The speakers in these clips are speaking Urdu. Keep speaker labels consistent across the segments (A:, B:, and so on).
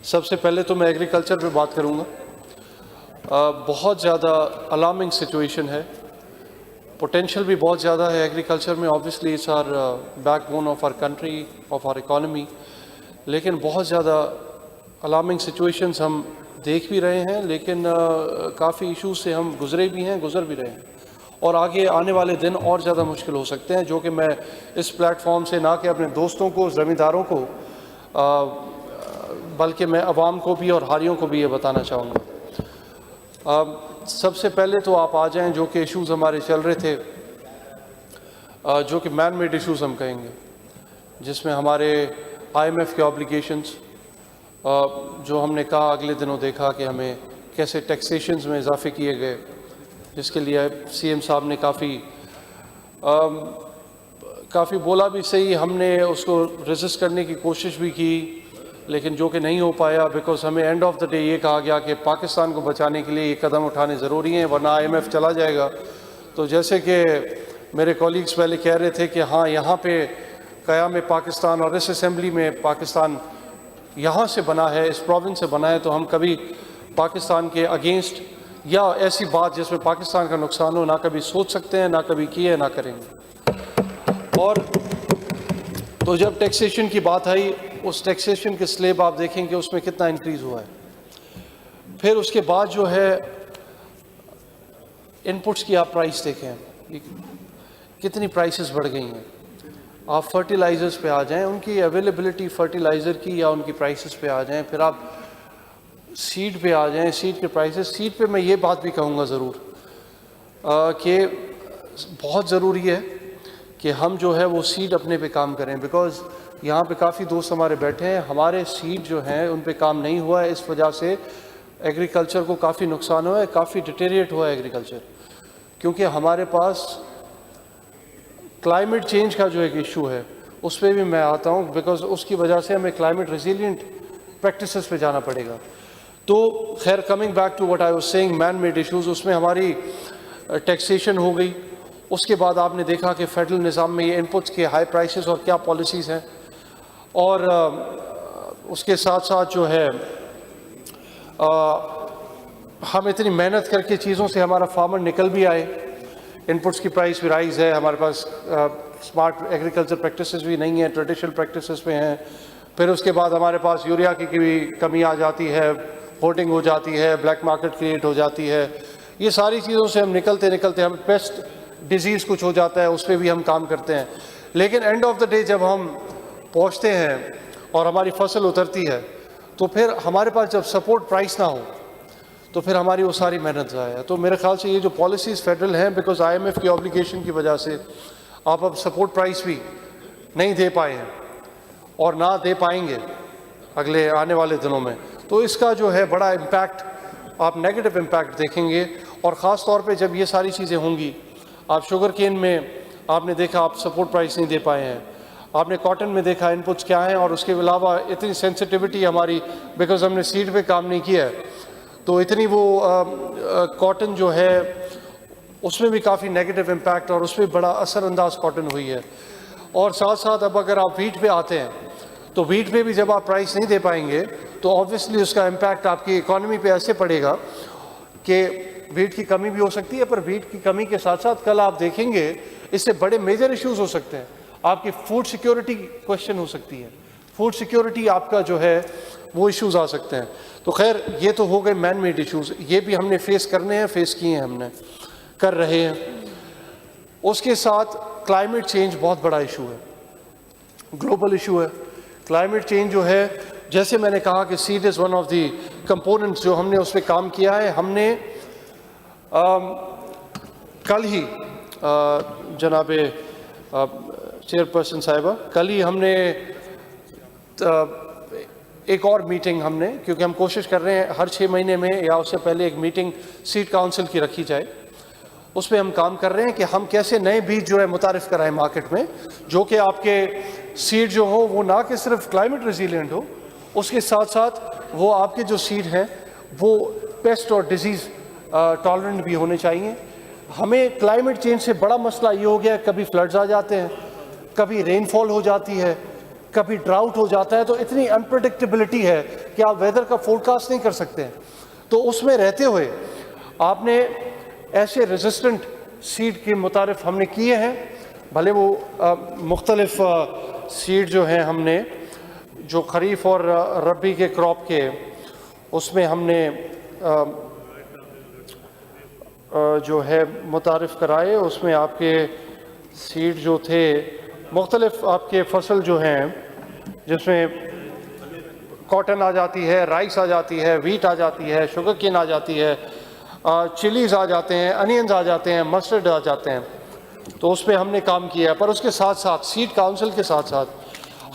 A: سب سے پہلے تو میں ایگریکلچر پہ بات کروں گا. بہت زیادہ الارمنگ سچویشن ہے. پوٹینشیل بھی بہت زیادہ ہے ایگریکلچر میں. Obviously it's our backbone of our country, of our economy. لیکن بہت زیادہ الارمنگ سچویشنز ہم دیکھ بھی رہے ہیں, لیکن کافی ایشوز سے ہم گزرے بھی ہیں, گزر بھی رہے ہیں, اور آگے آنے والے دن اور زیادہ مشکل ہو سکتے ہیں, جو کہ میں اس پلیٹ فارم سے نہ کہ اپنے دوستوں کو, زمینداروں کو, بلکہ میں عوام کو بھی اور حاریوں کو بھی یہ بتانا چاہوں گا. سب سے پہلے تو آپ آ جائیں جو کہ ایشوز ہمارے چل رہے تھے, جو کہ مین میڈ ایشوز ہم کہیں گے, جس میں ہمارے IMF کے آبلیگیشنز, جو ہم نے کہا اگلے دنوں دیکھا کہ ہمیں کیسے ٹیکسیشنز میں اضافے کیے گئے, جس کے لیے CM صاحب نے کافی بولا بھی صحیح. ہم نے اس کو ریزسٹ کرنے کی کوشش بھی کی, لیکن جو کہ نہیں ہو پایا, بیکاز ہمیں اینڈ آف دا ڈے یہ کہا گیا کہ پاکستان کو بچانے کے لیے یہ قدم اٹھانے ضروری ہیں, ورنہ IMF چلا جائے گا. تو جیسے کہ میرے کولیگز پہلے کہہ رہے تھے کہ ہاں یہاں پہ قیام پاکستان اور اس اسمبلی میں پاکستان یہاں سے بنا ہے, اس پروونس سے بنا ہے, تو ہم کبھی پاکستان کے اگینسٹ یا ایسی بات جس میں پاکستان کا نقصان ہو نہ کبھی سوچ سکتے ہیں, نہ کبھی کیے, نہ کریں گے. اور تو جب ٹیکسیشن کی بات آئی, اس ٹیکسیشن کے سلیب آپ دیکھیں کہ اس میں کتنا انکریز ہوا ہے. پھر اس کے بعد جو ہے ان پٹس کی آپ پرائس دیکھیں, کتنی پرائسز بڑھ گئی ہیں. آپ فرٹیلائزرز پہ آ جائیں, ان کی اویلیبلٹی فرٹیلائزر کی یا ان کی پرائسز پہ آ جائیں. پھر آپ سیڈ پہ آ جائیں, سیڈ کے پرائسز. سیڈ پہ میں یہ بات بھی کہوں گا ضرور کہ بہت ضروری ہے کہ ہم جو ہے وہ سیڈ اپنے پہ کام کریں, بیکاز یہاں پہ کافی دوست ہمارے بیٹھے ہیں, ہمارے سیڈ جو ہیں ان پہ کام نہیں ہوا ہے. اس وجہ سے ایگریکلچر کو کافی نقصان ہوا ہے, کافی ڈیٹیریٹ ہوا ہے ایگریکلچر, کیونکہ ہمارے پاس کلائمیٹ چینج کا جو ایک ایشو ہے اس پہ بھی میں آتا ہوں, بیکاز اس کی وجہ سے ہمیں کلائمیٹ ریزیلینٹ پریکٹسز پہ جانا پڑے گا. تو خیر, coming back to what I was saying, man made issues, اس میں ہماری ٹیکسیشن ہو گئی. اس کے بعد آپ نے دیکھا کہ فیڈرل نظام میں یہ ان پٹس کے ہائی پرائسز اور کیا پالیسیز ہیں, اور اس کے ساتھ ساتھ جو ہے ہم اتنی محنت کر کے چیزوں سے ہمارا فارمر نکل بھی آئے. ان پٹس کی پرائس بھی رائز ہے, ہمارے پاس اسمارٹ ایگریکلچر پریکٹسز بھی نہیں ہیں, ٹریڈیشنل پریکٹسز پہ ہیں. پھر اس کے بعد ہمارے پاس یوریا کی بھی کمی آ جاتی ہے, ہوٹنگ ہو جاتی ہے, بلیک مارکیٹ کریٹ ہو جاتی ہے. یہ ساری چیزوں سے ہم نکلتے ہم پیسٹ ڈیزیز کچھ ہو جاتا ہے, اس پہ بھی ہم کام کرتے ہیں. لیکن اینڈ آف دا ڈے جب ہم پہنچتے ہیں اور ہماری فصل اترتی ہے, تو پھر ہمارے پاس جب سپورٹ پرائس نہ ہو تو پھر ہماری وہ ساری محنت ضائع ہے. تو میرے خیال سے یہ جو پالیسیز فیڈرل ہیں, بیکاز IMF کی آبلیگیشن کی وجہ سے آپ اب سپورٹ پرائس بھی نہیں دے پائے ہیں اور نہ دے پائیں گے اگلے آنے والے دنوں میں. تو اس کا جو ہے بڑا امپیکٹ, آپ نیگیٹو امپیکٹ دیکھیں گے. اور خاص طور پہ جب یہ ساری چیزیں ہوں گی, آپ شوگر کین میں آپ نے دیکھا آپ سپورٹ پرائس نہیں دے پائے ہیں, آپ نے کاٹن میں دیکھا ان پٹس کیا ہیں, اور اس کے علاوہ اتنی سینسٹیوٹی ہماری, بیکاز ہم نے سیڈ پہ کام نہیں کیا ہے, تو اتنی وہ کاٹن جو ہے اس میں بھی کافی نیگیٹو امپیکٹ, اور اس میں بڑا اثر انداز کاٹن ہوئی ہے. اور ساتھ ساتھ اب اگر آپ ویٹ پہ آتے ہیں, تو ویٹ پہ بھی جب آپ پرائس نہیں دے پائیں گے تو آبویسلی اس کا امپیکٹ آپ کی اکانومی پہ ایسے پڑے گا کہ ویٹ کی کمی بھی ہو سکتی ہے. پر ویٹ کی کمی کے ساتھ ساتھ کل آپ دیکھیں گے اس سے بڑے میجر ایشوز ہو سکتے ہیں. آپ کی فوڈ سیکیورٹی کویشچن ہو سکتی ہے, فوڈ سیکیورٹی آپ کا جو ہے وہ ایشوز آ سکتے ہیں. تو خیر, یہ تو ہو گئے مین میڈ ایشوز, یہ بھی ہم نے فیس کرنے ہیں, فیس کیے ہیں, ہم نے کر رہے ہیں. اس کے ساتھ کلائمیٹ چینج بہت بڑا ایشو ہے, گلوبل ایشو ہے. کلائمیٹ چینج جو ہے, جیسے میں نے کہا کہ said is one of the components جو ہم نے اس پہ کام کیا ہے. ہم نے کل ہی جناب چیئرپرسن صاحبہ, کل ہی ہم نے ایک اور میٹنگ ہم نے, کیونکہ ہم کوشش کر رہے ہیں ہر 6 مہینے میں یا اس سے پہلے ایک میٹنگ سیڈ کاؤنسل کی رکھی جائے. اس پہ ہم کام کر رہے ہیں کہ ہم کیسے نئے بیج جو ہے متعارف کرائیں مارکیٹ میں, جو کہ آپ کے سیڈ جو ہو وہ نہ کہ صرف کلائمیٹ ریزیلینٹ ہو, اس کے ساتھ ساتھ وہ آپ کے جو سیڈ ہیں وہ پیسٹ اور ڈیزیز ٹالرنٹ بھی ہونے چاہیے. ہمیں کلائمیٹ چینج سے بڑا مسئلہ یہ ہو گیا ہے, کبھی فلڈز آ جاتے ہیں, کبھی رین فال ہو جاتی ہے, کبھی ڈراؤٹ ہو جاتا ہے، تو اتنی انپریڈکٹیبلٹی ہے کہ آپ ویدر کا فور کاسٹ نہیں کر سکتے ہیں. تو اس میں رہتے ہوئے آپ نے ایسے ریزسٹنٹ سیڈ کے متعارف ہم نے کیے ہیں. بھلے وہ مختلف سیڈ جو ہیں ہم نے جو خریف اور ربی کے کراپ کے اس میں ہم نے جو ہے متعارف کرائے. اس میں آپ کے سیڈ جو تھے مختلف آپ کے فصل جو ہیں جس میں کاٹن آ جاتی ہے، رائس آ جاتی ہے، ویٹ آ جاتی ہے، شوگر کین آ جاتی ہے، چلیز آ جاتے ہیں، انینز آ جاتے ہیں، مسٹرڈ آ جاتے ہیں. تو اس پہ ہم نے کام کیا ہے. پر اس کے ساتھ ساتھ سیڈ کاؤنسل کے ساتھ ساتھ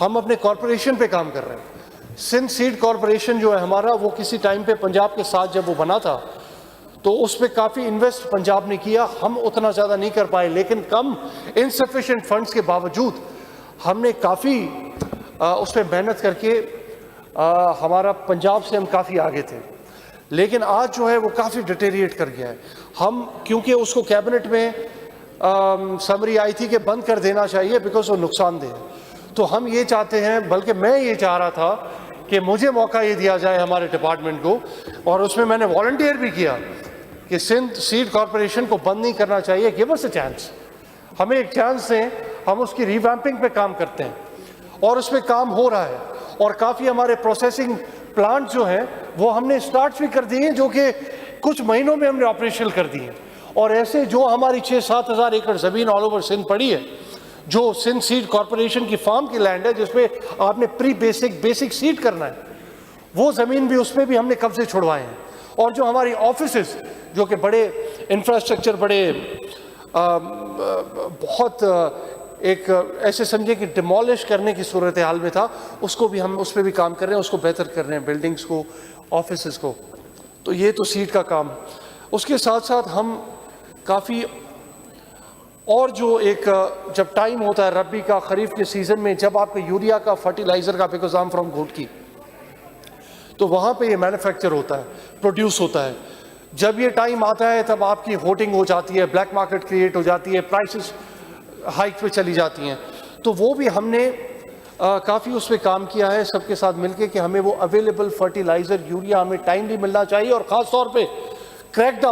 A: ہم اپنے کارپوریشن پہ کام کر رہے ہیں. سندھ سیڈ کارپوریشن جو ہے ہمارا، وہ کسی ٹائم پہ پنجاب کے ساتھ جب وہ بنا تھا تو اس پہ کافی انویسٹ پنجاب نے کیا. ہم اتنا زیادہ نہیں کر پائے، لیکن کم انسفیشینٹ فنڈز کے باوجود ہم نے کافی اس پہ محنت کر کے ہمارا پنجاب سے ہم کافی آگے تھے. لیکن آج جو ہے وہ کافی ڈیٹیریٹ کر گیا ہے. ہم کیونکہ اس کو کیبنٹ میں سمری آئی تھی کہ بند کر دینا چاہیے بیکاز وہ نقصان دہ ہے. تو ہم یہ چاہتے ہیں، بلکہ میں یہ چاہ رہا تھا کہ مجھے موقع یہ دیا جائے ہمارے ڈپارٹمنٹ کو، اور اس میں میں نے والنٹیئر بھی کیا کہ سندھ سیڈ کارپوریشن کو بند نہیں کرنا چاہیے. گیو اس اے چانس، ہمیں ایک چانس دیں. ہم اس کی ریویمپنگ پہ کام کرتے ہیں اور اس پہ کام ہو رہا ہے. اور کافی ہمارے پروسیسنگ پلانٹ جو ہیں وہ ہم نے اسٹارٹ بھی کر دیے ہیں، جو کہ کچھ مہینوں میں ہم نے آپریشنل کر دیے ہیں. اور ایسے جو ہماری 6-7 ہزار ایکڑ زمین آل اوور سندھ پڑی ہے، جو سندھ سیڈ کارپوریشن کی فارم کی لینڈ ہے جس پہ آپ نے بیسک سیڈ کرنا ہے، وہ زمین بھی اس پہ بھی ہم نے قبضے چھڑوائے ہیں. اور جو ہماری آفیسز جو کہ بڑے انفراسٹرکچر، بڑے بہت ایک ایسے سمجھے کہ ڈیمولش کرنے کی صورتحال میں تھا، اس کو بھی ہم اس پہ بھی کام کر رہے ہیں، اس کو بہتر کر رہے ہیں، بلڈنگز کو، آفیسز کو. تو یہ تو سیڈ کا کام. اس کے ساتھ ساتھ ہم کافی اور جو ایک جب ٹائم ہوتا ہے ربی کا، خریف کے سیزن میں، جب آپ کے یوریا کا، فرٹیلائزر کا، بیکاز آم فرام گھوٹکی، تو وہاں پہ یہ مینوفیکچر ہوتا ہے، پروڈیوس ہوتا ہے. جب یہ ٹائم آتا ہے تب آپ کی ہوٹنگ ہو جاتی ہے، بلیک مارکیٹ کریٹ ہو جاتی ہے، پرائسز ہائک پہ چلی جاتی ہیں. تو وہ بھی ہم نے کافی اس پہ کام کیا ہے سب کے ساتھ مل کے کہ ہمیں وہ اویلیبل فرٹیلائزر، یوریا ہمیں ٹائم بھی ملنا چاہیے. اور خاص طور پہ کریک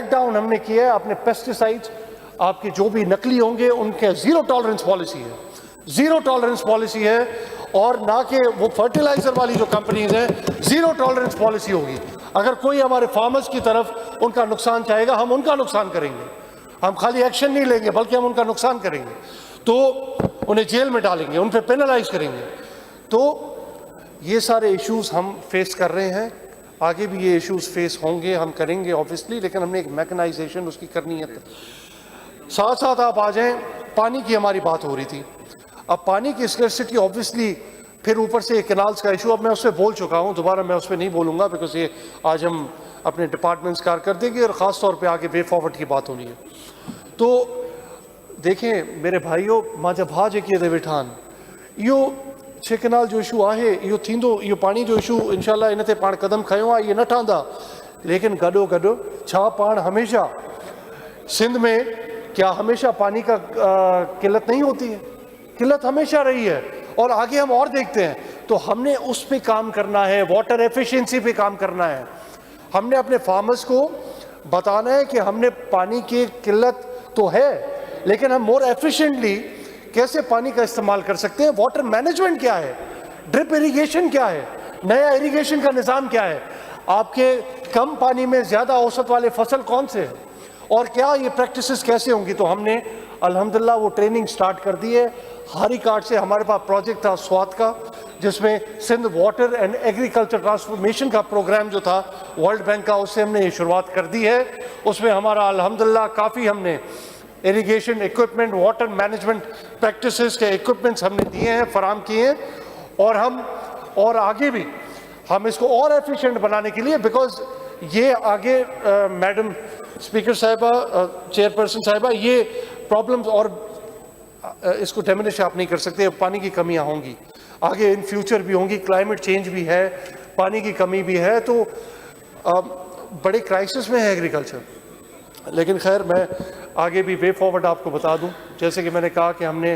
A: ڈاؤن ہم نے کیا ہے اپنے پیسٹیسائڈز. آپ کے جو بھی نقلی ہوں گے ان کے زیرو ٹالرنس پالیسی ہے. اور نہ کہ وہ فرٹیلائزر والی جو کمپنیز ہیں، زیرو ٹالرنس پالیسی ہوگی. اگر کوئی ہمارے فارمرز کی طرف ان کا نقصان چاہے گا، ہم ان کا نقصان کریں گے. ہم خالی ایکشن نہیں لیں گے بلکہ ہم ان کا نقصان کریں گے. تو انہیں جیل میں ڈالیں گے، ان پہ پینلائز کریں گے. تو یہ سارے ایشوز ہم فیس کر رہے ہیں. آگے بھی یہ ایشوز فیس ہوں گے، ہم کریں گے آبویسلی، لیکن ہم نے ایک میکنائزیشن اس کی کرنی ہے. ساتھ ساتھ آپ آ جائیں، پانی کی ہماری بات ہو رہی تھی. اب پانی کی اسکرسٹی آبویسلی، پھر اوپر سے کینالز کا ایشو. اب میں اس پہ بول چکا ہوں، دوبارہ میں اس پہ نہیں بولوں گا بیکاز یہ آج ہم اپنے ڈپارٹمنٹس کارکردگی اور خاص طور پہ آگے وے فارورڈ کی بات ہونی ہے. تو دیکھیں میرے بھائیو، ماں جب بھاج کیے دے وٹھان یہ 6 کنال جو ایشو آہے یہ تھیندو. یہ پانی جو ایشو انشاءاللہ ان تے پان قدم کھیو ہے، یہ نہ ٹھاندا. لیکن گڈو گڈ چھا پان ہمیشہ سندھ میں کیا ہمیشہ پانی کا قلت نہیں ہوتی ہے؟ قلت ہمیشہ رہی ہے اور آگے ہم اور دیکھتے ہیں. تو ہم نے اس پہ کام کرنا ہے، واٹر ایفیشینسی پہ کام کرنا ہے. ہم نے اپنے فارمرز کو بتانا ہے کہ ہم نے پانی کی قلت تو ہے لیکن ہم مور ایفیشینٹلی کیسے پانی کا استعمال کر سکتے ہیں. واٹر مینجمنٹ کیا ہے، ڈرپ اریگیشن کیا ہے، نیا اریگیشن کا نظام کیا ہے، آپ کے کم پانی میں زیادہ اوسط والے فصل کون سے ہیں، اور کیا یہ پریکٹسز کیسے ہوں گی. تو ہم نے الحمدللہ وہ ٹریننگ سٹارٹ کر دی ہے. ہاری کارڈ سے ہمارے پاس پروجیکٹ تھا سوات کا، جس میں Sindh water and agriculture transformation کا پروگرام جو تھا ورلڈ بینک کا، اس سے ہم نے یہ شروعات کر دی ہے. اس میں ہمارا الحمدللہ کافی ہم نے irrigation equipment, water management practices کے ایکوپمنٹس ہم نے دیے ہیں، فراہم کیے ہیں. اور آگے بھی ہم اس کو اور ایفیشینٹ بنانے کے لیے، بیکاز یہ آگے میڈم اسپیکر صاحبہ، چیئرپرسن صاحبہ، یہ پرابلمز اور اس کو ڈیمینش آپ نہیں کر سکتے. پانی کی کمیاں ہوں گی آگے، ان فیوچر بھی ہوں گی. کلائمیٹ چینج بھی ہے، پانی کی کمی بھی ہے. تو بڑے کرائسس میں ہے ایگریکلچر. لیکن خیر میں آگے بھی وے فارورڈ آپ کو بتا دوں. جیسے کہ میں نے کہا کہ ہم نے